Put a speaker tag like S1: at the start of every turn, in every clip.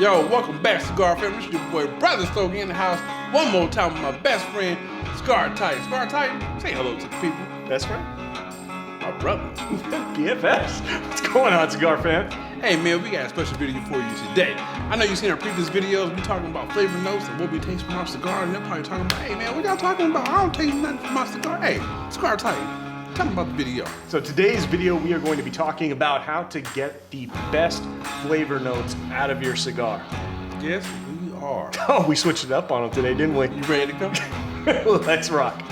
S1: Yo, welcome back, Cigar family. This is your boy, Brotha Stogie in the house. One more time with my best friend, Cigar Tight. Cigar Tight, say hello to the people.
S2: Best friend?
S1: My brother.
S2: BFS. What's going on, Cigar fan?
S1: Hey man, we got a special video for you today. I know you've seen our previous videos. We talking about flavor notes and what we taste from our cigar, and they're probably talking about, hey man, what y'all talking about? I don't taste nothing from my cigar. Hey, Cigar Tight, tell them about the video.
S2: So today's video, we are going to be talking about how to get the best flavor notes out of your cigar.
S1: Yes, we are.
S2: Oh, we switched it up on them today, didn't we?
S1: You ready to go?
S2: Let's rock.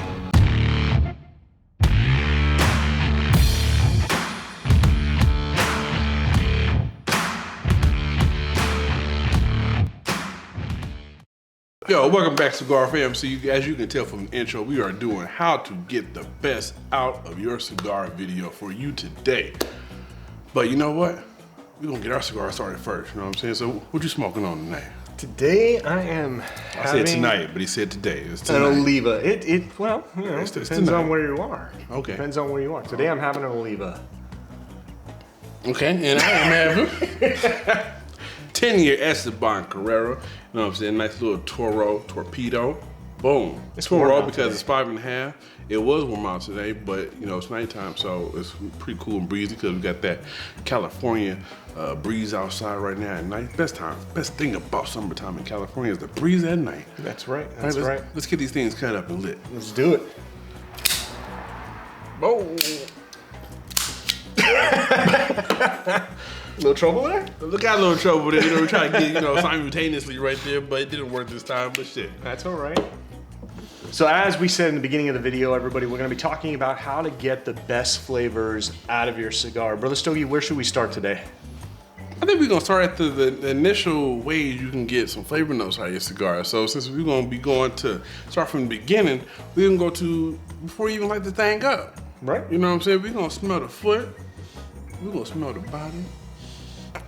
S1: Yo, welcome back, Cigar fam. So as you can tell from the intro, we are doing how to get the best out of your cigar video for you today. But you know what? We're gonna get our cigar started first, you know what I'm saying? So what you smoking on tonight?
S2: Today I am
S1: I said tonight, but he said today. It's tonight.
S2: An Oliva. Well, you know,
S1: It's
S2: depends
S1: tonight.
S2: on where you are.
S1: Okay.
S2: Depends on where you are. Today I'm having an Oliva.
S1: Okay, and I am having 10-year Esteban Carrera. You know what I'm saying? Nice little Toro torpedo. Boom.
S2: It's warm
S1: Toro
S2: out
S1: because
S2: today.
S1: it's 5.5. It was warm out today, but you know, it's nighttime, so it's pretty cool and breezy because we got that California breeze outside right now at night. Best thing about summertime in California is the breeze at night.
S2: That's right.
S1: All
S2: That's right.
S1: Let's get these things cut up and lit.
S2: Let's do it.
S1: Boom.
S2: Little trouble there?
S1: Look, got a little trouble there. You know, we try to get, simultaneously right there, but it didn't work this time, but shit.
S2: That's all right. So as we said in the beginning of the video, everybody, we're gonna be talking about how to get the best flavors out of your cigar. Brother Stogie, where should we start today?
S1: I think we're gonna start at the initial ways you can get some flavor notes out of your cigar. So since we're gonna be going to start from the beginning, we're gonna go to before you even light the thing up.
S2: Right.
S1: You know what I'm saying? We're gonna smell the foot, we're gonna smell the body,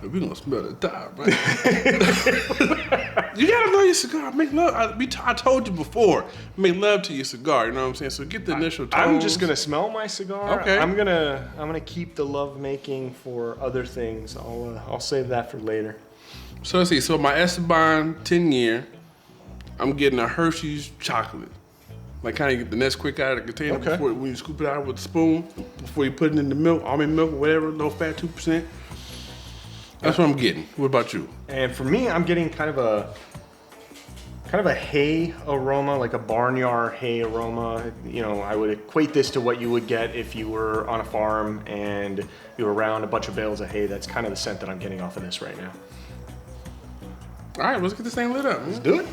S1: and we're gonna smell the top, right? You gotta know your cigar. Make love. I told you before, make love to your cigar, you know what I'm saying? So get the initial tones.
S2: I'm just gonna smell my cigar.
S1: Okay.
S2: I'm gonna keep the love making for other things. I'll save that for later.
S1: So let's see. So my Esteban 10-year, I'm getting a Hershey's chocolate. Like kind of get the Nesquik out of the container
S2: Okay.
S1: before when you scoop it out with a spoon, before you put it in the milk, almond milk or whatever, low fat, 2%. That's what I'm getting. What about you?
S2: And for me, I'm getting kind of a hay aroma, like a barnyard hay aroma. You know, I would equate this to what you would get if you were on a farm and you were around a bunch of bales of hay. That's kind of the scent that I'm getting off of this right now.
S1: All right, let's get this thing lit up.
S2: Let's do it.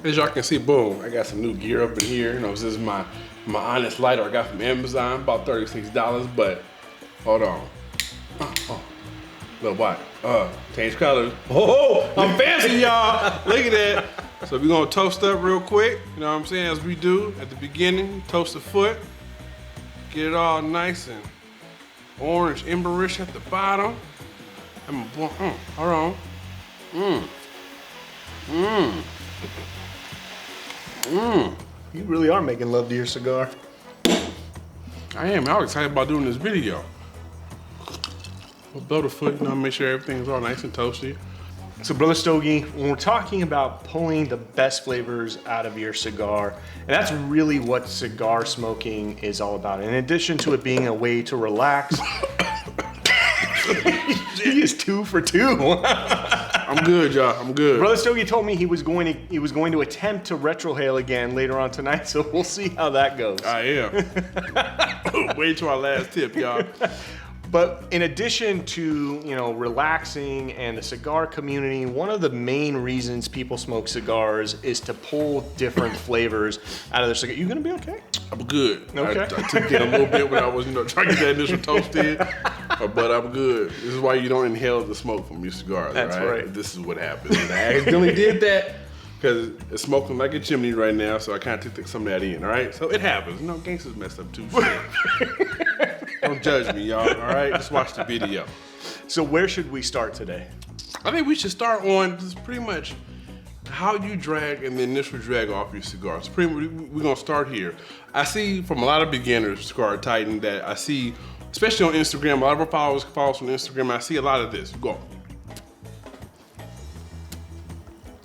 S1: As y'all can see, boom, I got some new gear up in here. You know, this is my Honest lighter I got from Amazon, about $36, but hold on. Oh. Little what? Change colors. Oh, I'm fancy, y'all. Look at that. So we're gonna toast up real quick. You know what I'm saying? As we do at the beginning, toast the foot. Get it all nice and orange emberish at the bottom. Hold on.
S2: You really are making love to your cigar.
S1: I am. I was excited about doing this video. We'll blow the foot, make sure everything's all nice and toasty.
S2: So Brother Stogie, when we're talking about pulling the best flavors out of your cigar, and that's really what cigar smoking is all about. In addition to it being a way to relax, he is 2 for 2.
S1: I'm good, y'all. I'm good.
S2: Brother Stogie told me he was going to attempt to retrohale again later on tonight, so we'll see how that goes.
S1: I am. Wait till our last tip, y'all.
S2: But in addition to, relaxing and the cigar community, one of the main reasons people smoke cigars is to pull different flavors out of their cigar. You gonna be okay?
S1: I'm good.
S2: Okay.
S1: I took it a little bit when I was, trying to get that initial toast in, but I'm good. This is why you don't inhale the smoke from your cigars,
S2: That's right.
S1: This is what happens. And I accidentally did that because it's smoking like a chimney right now, so I kind of took some of that in, all right? So it happens. Gangsters mess up too. Don't judge me, y'all, all right? Just watch the video.
S2: So where should we start today?
S1: I think we should start on just pretty much how you drag and the initial drag off your cigar. So we're gonna start here. I see from a lot of beginners, Cigar Titan, that I see, especially on Instagram, a lot of our followers follow us on Instagram, I see a lot of this. Go.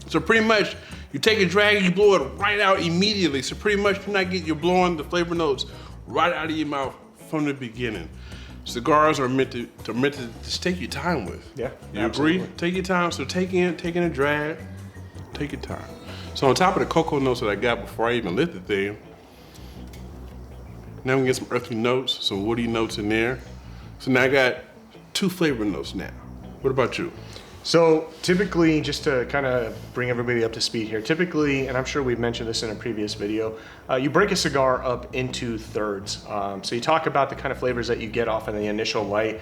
S1: So pretty much, you take a drag, you blow it right out immediately. So pretty much, you're blowing the flavor notes right out of your mouth from the beginning. Cigars are meant to just take your time with.
S2: Yeah,
S1: you
S2: absolutely.
S1: agree? Take your time. So taking a drag, take your time. So on top of the cocoa notes that I got before I even lit the thing, now we get some earthy notes, some woody notes in there. So now I got 2 flavor notes now. What about you?
S2: So typically, just to kind of bring everybody up to speed here, typically, and I'm sure we've mentioned this in a previous video, you break a cigar up into thirds. So you talk about the kind of flavors that you get off in the initial light.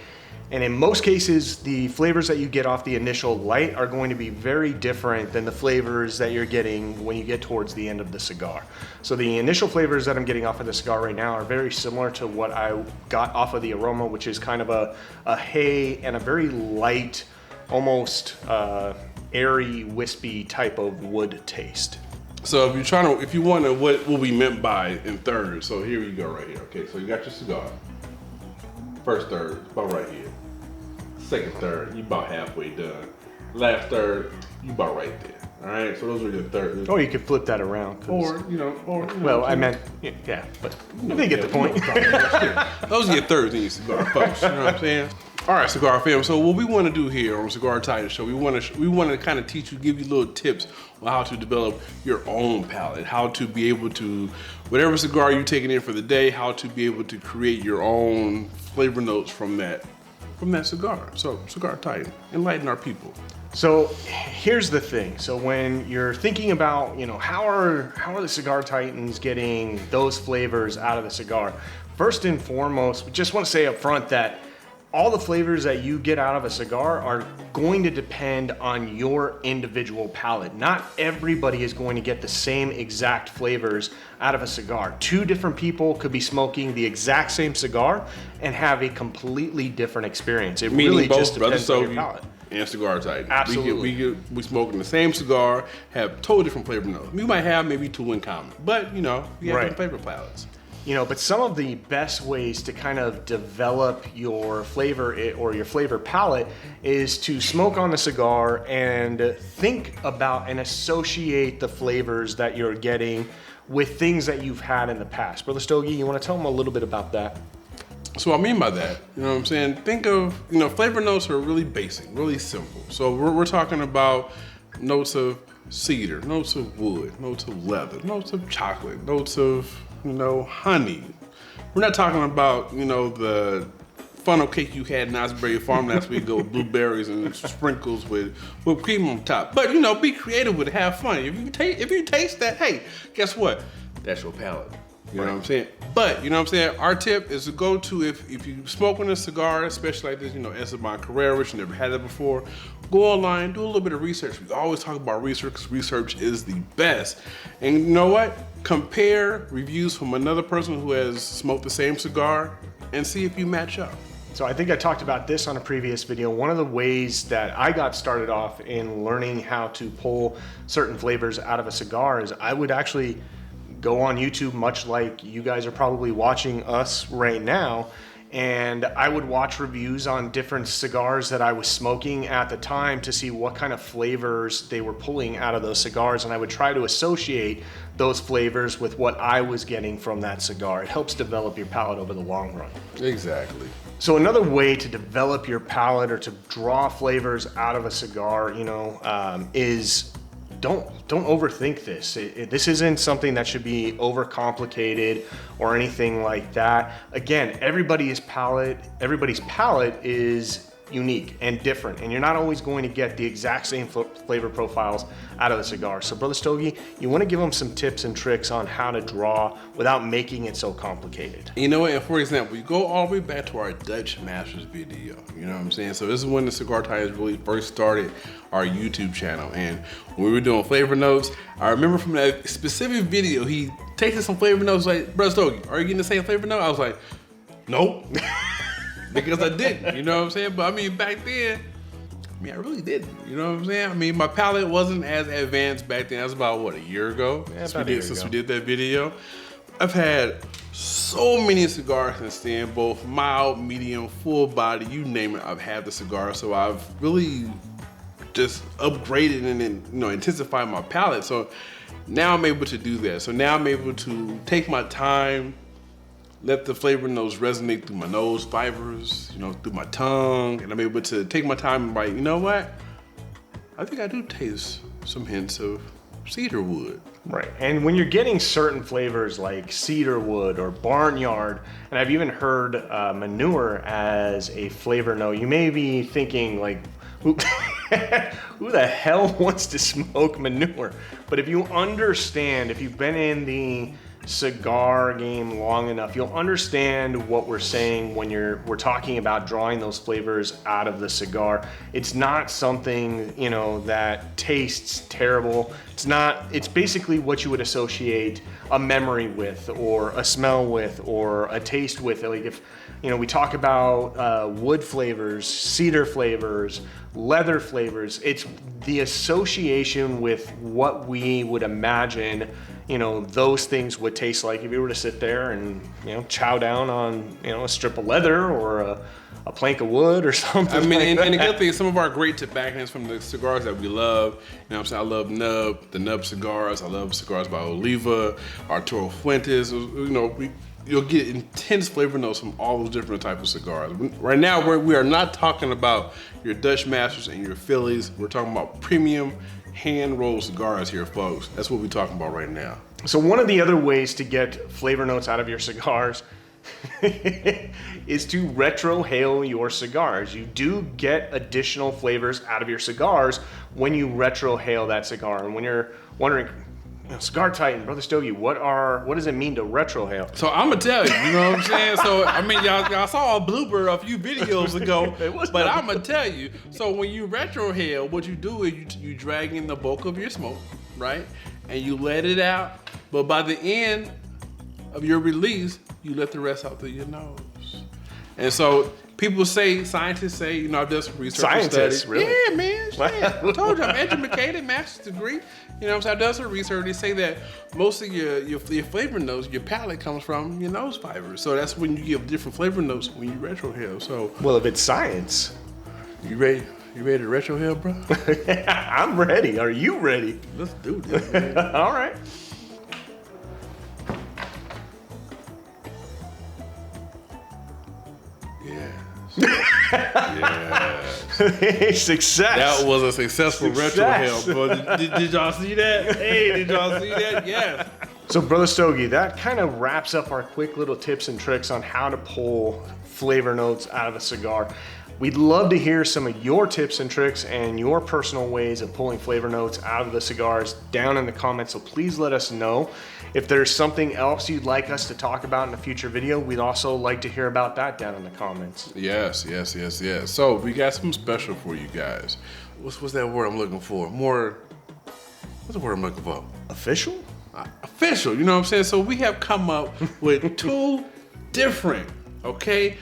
S2: And in most cases, the flavors that you get off the initial light are going to be very different than the flavors that you're getting when you get towards the end of the cigar. So the initial flavors that I'm getting off of the cigar right now are very similar to what I got off of the aroma, which is kind of a hay and a very light, almost airy, wispy type of wood taste.
S1: So if you want to, what we meant by in thirds. So here you go right here. Okay, so you got your cigar. First third, about right here. Second third, you about halfway done. Last third, you about right there. All right, so those are your thirds.
S2: Or you could flip that around. Well, I meant, yeah, but they get the point.
S1: Those are your thirds in your cigar, folks. You know what I'm saying? All right, Cigar fam. So what we want to do here on Cigar Titan Show, we want to kind of teach you, give you little tips on how to develop your own palate, how to be able to, whatever cigar you're taking in for the day, how to be able to create your own flavor notes from that cigar. So Cigar Titan, enlighten our people.
S2: So here's the thing. So when you're thinking about, how are the Cigar Titans getting those flavors out of the cigar? First and foremost, we just want to say up front that all the flavors that you get out of a cigar are going to depend on your individual palate. Not everybody is going to get the same exact flavors out of a cigar. 2 different people could be smoking the exact same cigar and have a completely different experience. It really just depends on your palate.
S1: And Cigar Titan.
S2: Absolutely.
S1: We smoking the same cigar, have totally different flavor notes. We might have maybe 2 in common, but we have different flavor palettes.
S2: But some of the best ways to kind of develop your flavor or your flavor palette is to smoke on the cigar and think about and associate the flavors that you're getting with things that you've had in the past. Brother Stogie, you want to tell them a little bit about that?
S1: So what I mean by that, you know what I'm saying? Think of, flavor notes are really basic, really simple. So we're talking about notes of cedar, notes of wood, notes of leather, notes of chocolate, notes of honey. We're not talking about, the funnel cake you had in Osbury Farm last week with blueberries and sprinkles with whipped cream on top. But, be creative with it, have fun. If you taste that, hey, guess what? That's your palate. You know what I'm saying? But, our tip is to go to, if you smoking a cigar, especially like this, Esteban Carrera, which you never had that before, go online, do a little bit of research. We always talk about research because research is the best. And you know what? Compare reviews from another person who has smoked the same cigar and see if you match up.
S2: So I think I talked about this on a previous video. One of the ways that I got started off in learning how to pull certain flavors out of a cigar is I would actually go on YouTube, much like you guys are probably watching us right now, and I would watch reviews on different cigars that I was smoking at the time to see what kind of flavors they were pulling out of those cigars, and I would try to associate those flavors with what I was getting from that cigar. It helps develop your palate over the long run.
S1: Exactly.
S2: So another way to develop your palate or to draw flavors out of a cigar, is don't overthink this. This isn't something that should be overcomplicated or anything like that. Again, everybody's palate is unique and different, and you're not always going to get the exact same flavor profiles out of the cigar. So Brother Stogie, you want to give them some tips and tricks on how to draw without making it so complicated.
S1: You know what, and for example, you go all the way back to our Dutch Masters video, you know what I'm saying? So this is when the Cigar Titans really first started our YouTube channel, and when we were doing flavor notes, I remember from that specific video, he tasted some flavor notes like, Brother Stogie, are you getting the same flavor note? I was like, nope. Because I didn't, you know what I'm saying? But back then, I really didn't, you know what I'm saying? My palate wasn't as advanced back then. That was about, a year ago?
S2: Yeah,
S1: since we did that video. I've had so many cigars since then, both mild, medium, full body, you name it, I've had the cigar. So I've really just upgraded and then, you know, intensified my palate. So now I'm able to do that. So now I'm able to take my time, let the flavor notes resonate through my nose fibers, you know, through my tongue, and I'm able to take my time and write, you know what? I think I do taste some hints of cedar wood.
S2: Right, and when you're getting certain flavors like cedar wood or barnyard, and I've even heard manure as a flavor note, you may be thinking like, who the hell wants to smoke manure? But if you understand, if you've been in the cigar game long enough, you'll understand what we're saying when we're talking about drawing those flavors out of the cigar. It's not something, you know, that tastes terrible. It's basically what you would associate a memory with, or a smell with, or a taste with. Like if, you know, we talk about wood flavors, cedar flavors, leather flavors, it's the association with what we would imagine, you know, those things would taste like if you were to sit there and, you know, chow down on, you know, a strip of leather or a plank of wood or something.
S1: I mean,
S2: like
S1: and the good thing is some of our great tobacconists from the cigars that we love, you know what I'm saying? I love the Nub cigars. I love cigars by Oliva, Arturo Fuentes. You know, you'll get intense flavor notes from all those different types of cigars. Right now, we are not talking about your Dutch Masters and your Phillies. We're talking about premium hand-rolled cigars here, folks. That's what we're talking about right now.
S2: So one of the other ways to get flavor notes out of your cigars is to retrohale your cigars. You do get additional flavors out of your cigars when you retrohale that cigar. And when you're wondering, you know, Cigar Titan, Brotha Stogie, what does it mean to retrohale?
S1: So I'm gonna tell you, you know what I'm saying? So I mean, y'all saw a blooper a few videos ago, but I'm gonna tell you. So when you retrohale, what you do is you drag in the bulk of your smoke, right? And you let it out. But by the end of your release, you let the rest out through your nose. And so people say, scientists say, you know, I've done some research.
S2: Scientists, really?
S1: Yeah, man. Yeah. I told you, I'm educated, master's degree. You know what I'm saying? I've done some research. They say that most of your flavor notes, your palate comes from your nose fibers. So that's when you give different flavor notes when you retrohale. So,
S2: well, if it's science.
S1: You ready? You ready to retrohale, bro?
S2: I'm ready. Are you ready?
S1: Let's do this, man.
S2: All right.
S1: Yes.
S2: Success.
S1: That was a successful retrohale, bro. Did y'all see that? Hey, did y'all see that? Yes.
S2: So, Brotha Stogie, that kind of wraps up our quick little tips and tricks on how to pull flavor notes out of a cigar. We'd love to hear some of your tips and tricks and your personal ways of pulling flavor notes out of the cigars down in the comments, so please let us know. If there's something else you'd like us to talk about in a future video, we'd also like to hear about that down in the comments.
S1: Yes. So we got something special for you guys. What's that word I'm looking for? What's the word I'm looking for?
S2: Official?
S1: Official, you know what I'm saying? So we have come up with two different, okay?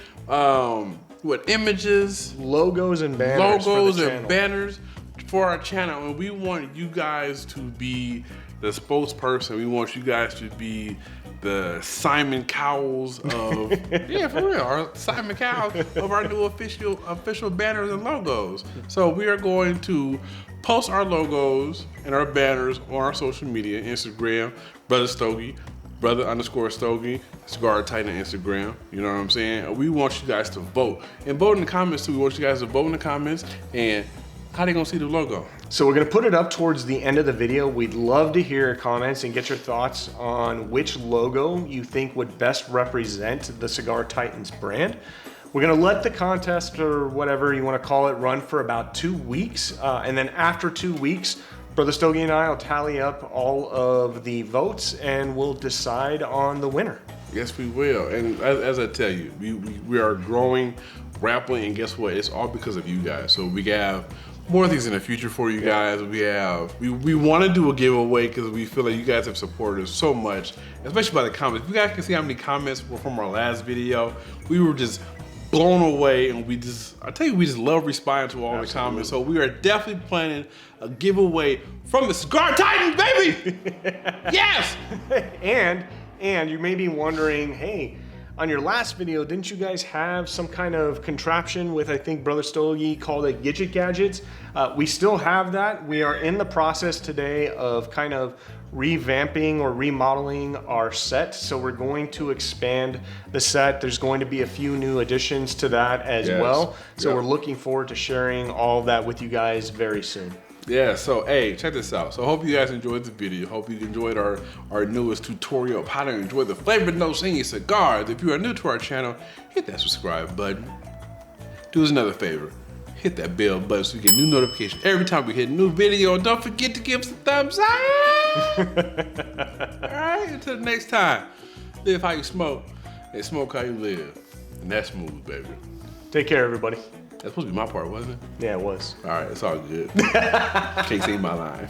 S1: Images,
S2: logos and banners
S1: for our channel, and we want you guys to be the spokesperson. We want you guys to be the Simon Cowells of yeah, for real, our Simon Cowell of our new official banners and logos. So we are going to post our logos and our banners on our social media, Instagram, Brotha Stogie, Brotha_Stogie, Cigar Titan on Instagram. You know what I'm saying? We want you guys to vote. And vote in the comments too. We want you guys to vote in the comments. And how they gonna see the logo?
S2: So we're gonna put it up towards the end of the video. We'd love to hear your comments and get your thoughts on which logo you think would best represent the Cigar Titans brand. We're gonna let the contest, or whatever you wanna call it, run for about 2 weeks. And then after 2 weeks, Brotha Stogie and I will tally up all of the votes and we'll decide on the winner.
S1: Yes, we will. And as I tell you, we are growing rapidly, and guess what? It's all because of you guys. So we have more things in the future for you guys. We want to do a giveaway because we feel like you guys have supported us so much, especially by the comments. You guys can see how many comments were from our last video. We were just blown away, and we just love responding to all the comments. So we are definitely planning a giveaway from the Cigar Titans, baby. Yes.
S2: And you may be wondering, hey, on your last video, didn't you guys have some kind of contraption with, I think, Brother Stogie called it Gidget Gadgets? We still have that. We are in the process today of kind of revamping or remodeling our set. So we're going to expand the set. There's going to be a few new additions to that as well. So we're looking forward to sharing all of that with you guys very soon.
S1: Yeah, so hey, check this out. So I hope you guys enjoyed the video. Hope you enjoyed our newest tutorial of how to enjoy the flavor notes in your cigars. If you are new to our channel, hit that subscribe button. Do us another favor. Hit that bell button so you get new notifications every time we hit a new video. And don't forget to give us a thumbs up. Alright, until the next time. Live how you smoke and smoke how you live. And that's smooth, baby.
S2: Take care, everybody.
S1: That's supposed to be my part, wasn't it?
S2: Yeah, it was.
S1: Alright, it's all good. Can't say my line.